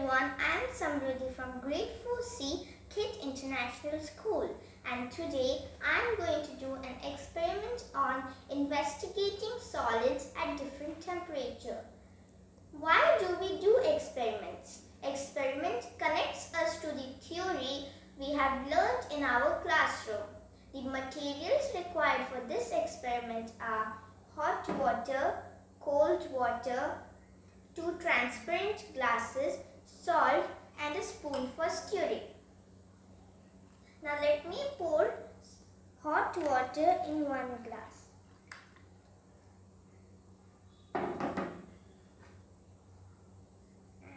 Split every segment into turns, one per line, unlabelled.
everyone, I am Samruddhi from Grade 4C KIT International School, and today I am going to do an experiment on investigating solids at different temperature. Why do we do experiments? Experiment connects us to the theory we have learnt in our classroom. The materials required for this experiment are hot water, cold water, 2 transparent glasses, salt and a spoon for stirring. Now let me pour hot water in one glass.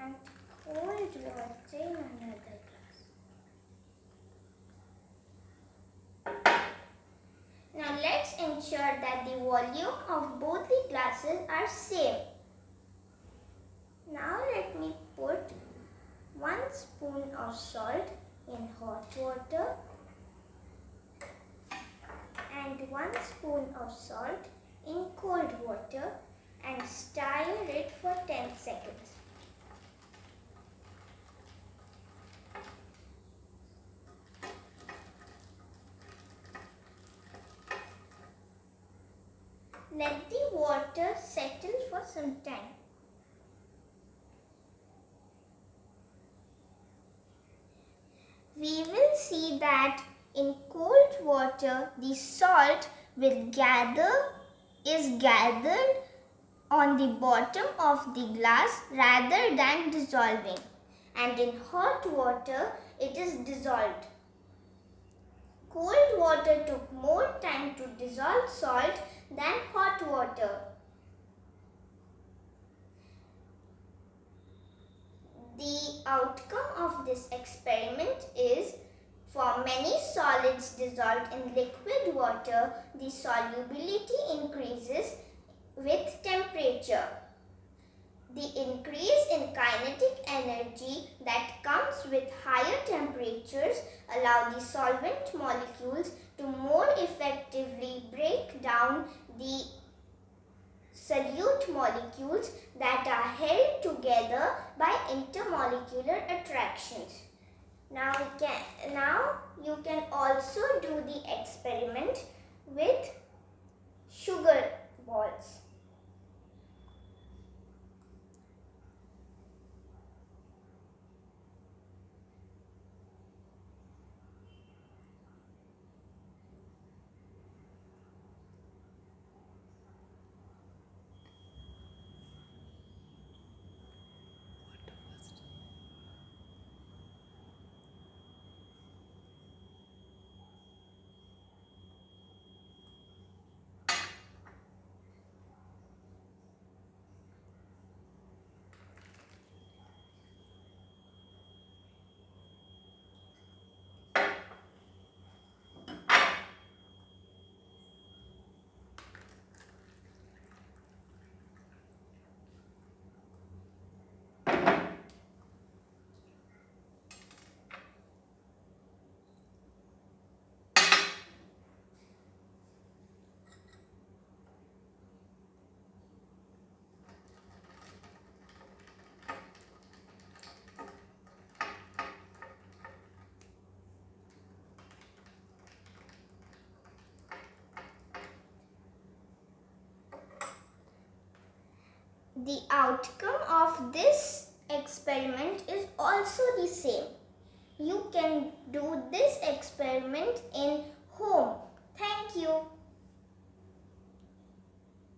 And cold water in another glass. Now let's ensure that the volume of both the glasses are same. Now let me put 1 spoon of salt in hot water and 1 spoon of salt in cold water and stir it for 10 seconds. Let the water settle for some time. We will see that in cold water the salt is gathered on the bottom of the glass rather than dissolving, and in hot water it is dissolved. Cold water took more time to dissolve salt than hot water. The outcome of this experiment is, for many solids dissolved in liquid water, the solubility increases with temperature. The increase in kinetic energy that comes with higher temperatures allow the solvent molecules to more effectively break down the solute molecules that are held together by intermolecular attractions. Now you can also do the experiment with sugar balls. The outcome of this experiment is also the same. You can do this experiment in